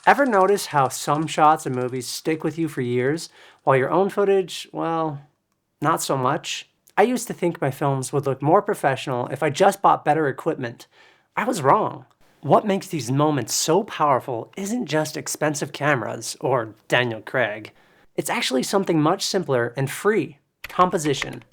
Ever notice how some shots in movies stick with you for years, while your own footage, well, not so much? I used to think my films would look more professional if I just bought better equipment. I was wrong. What makes these moments so powerful isn't just expensive cameras or Daniel Craig. It's actually something much simpler and free: composition.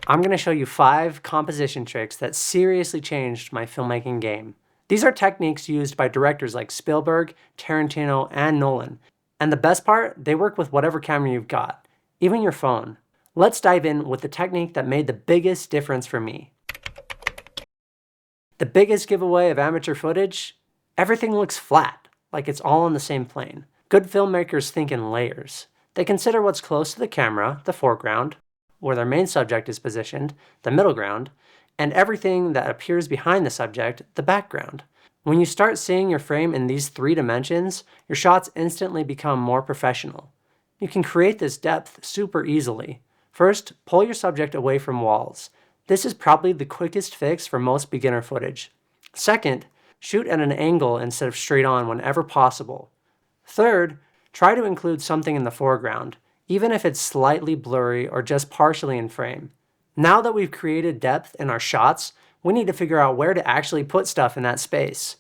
I'm going to show you 5 composition tricks that seriously changed my filmmaking game. These are techniques used by directors like Spielberg, Tarantino, and Nolan. And the best part, they work with whatever camera you've got, even your phone. Let's dive in with the technique that made the biggest difference for me. The biggest giveaway of amateur footage? Everything looks flat, like it's all on the same plane. Good filmmakers think in layers. They consider what's close to the camera, the foreground, where their main subject is positioned, the middle ground, and everything that appears behind the subject, the background. When you start seeing your frame in these 3 dimensions, your shots instantly become more professional. You can create this depth super easily. First, pull your subject away from walls. This is probably the quickest fix for most beginner footage. Second, shoot at an angle instead of straight on whenever possible. Third, try to include something in the foreground, even if it's slightly blurry or just partially in frame. Now that we've created depth in our shots, we need to figure out where to actually put stuff in that space.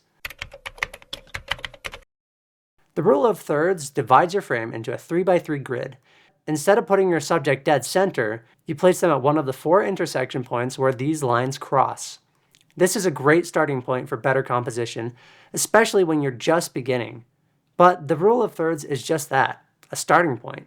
The rule of thirds divides your frame into a 3x3 grid. Instead of putting your subject dead center, you place them at one of the 4 intersection points where these lines cross. This is a great starting point for better composition, especially when you're just beginning. But the rule of thirds is just that, a starting point.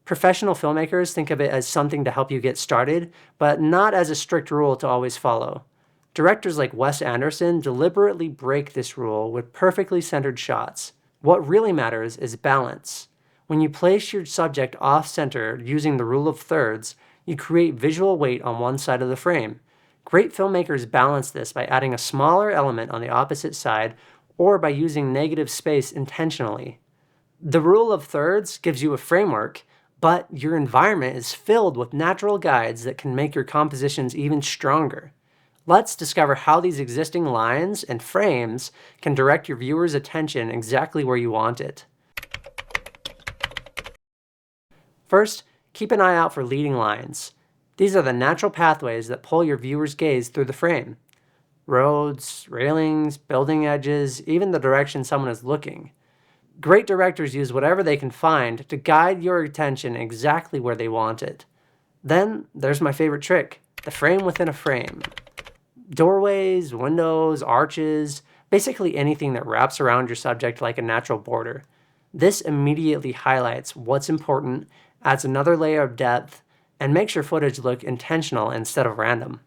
Professional filmmakers think of it as something to help you get started, but not as a strict rule to always follow. Directors like Wes Anderson deliberately break this rule with perfectly centered shots. What really matters is balance. When you place your subject off-center using the rule of thirds, you create visual weight on one side of the frame. Great filmmakers balance this by adding a smaller element on the opposite side or by using negative space intentionally. The rule of thirds gives you a framework, but your environment is filled with natural guides that can make your compositions even stronger. Let's discover how these existing lines and frames can direct your viewer's attention exactly where you want it. First, keep an eye out for leading lines. These are the natural pathways that pull your viewer's gaze through the frame. Roads, railings, building edges, even the direction someone is looking. Great directors use whatever they can find to guide your attention exactly where they want it. Then, there's my favorite trick, the frame within a frame. Doorways, windows, arches, basically anything that wraps around your subject like a natural border. This immediately highlights what's important, adds another layer of depth, and makes your footage look intentional instead of random.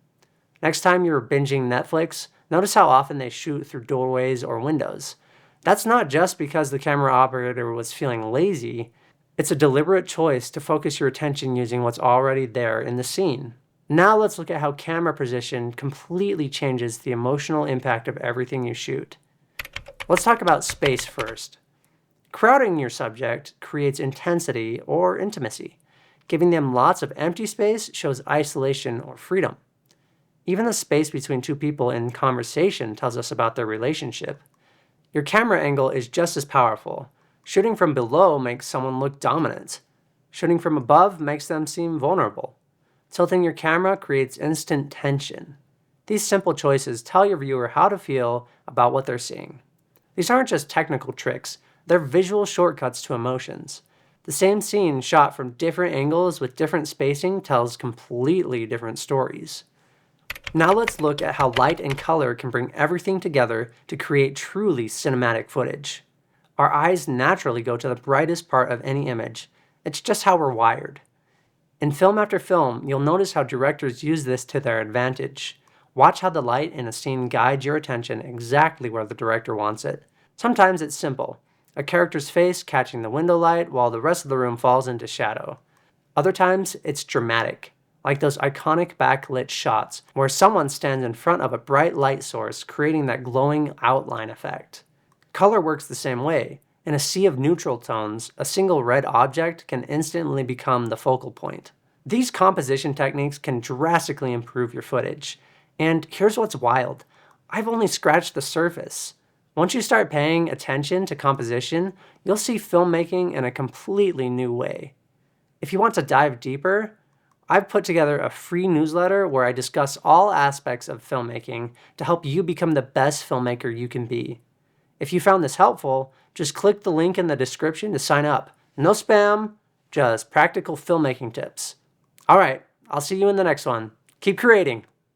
Next time you're binging Netflix, notice how often they shoot through doorways or windows. That's not just because the camera operator was feeling lazy, it's a deliberate choice to focus your attention using what's already there in the scene. Now let's look at how camera position completely changes the emotional impact of everything you shoot. Let's talk about space first. Crowding your subject creates intensity or intimacy. Giving them lots of empty space shows isolation or freedom. Even the space between 2 people in conversation tells us about their relationship. Your camera angle is just as powerful. Shooting from below makes someone look dominant. Shooting from above makes them seem vulnerable. Tilting your camera creates instant tension. These simple choices tell your viewer how to feel about what they're seeing. These aren't just technical tricks, they're visual shortcuts to emotions. The same scene shot from different angles with different spacing tells completely different stories. Now let's look at how light and color can bring everything together to create truly cinematic footage. Our eyes naturally go to the brightest part of any image. It's just how we're wired. In film after film, you'll notice how directors use this to their advantage. Watch how the light in a scene guides your attention exactly where the director wants it. Sometimes it's simple, a character's face catching the window light while the rest of the room falls into shadow. Other times, it's dramatic, like those iconic backlit shots where someone stands in front of a bright light source creating that glowing outline effect. Color works the same way. In a sea of neutral tones, a single red object can instantly become the focal point. These composition techniques can drastically improve your footage. And here's what's wild. I've only scratched the surface. Once you start paying attention to composition, you'll see filmmaking in a completely new way. If you want to dive deeper, I've put together a free newsletter where I discuss all aspects of filmmaking to help you become the best filmmaker you can be. If you found this helpful, just click the link in the description to sign up. No spam, just practical filmmaking tips. All right, I'll see you in the next one. Keep creating.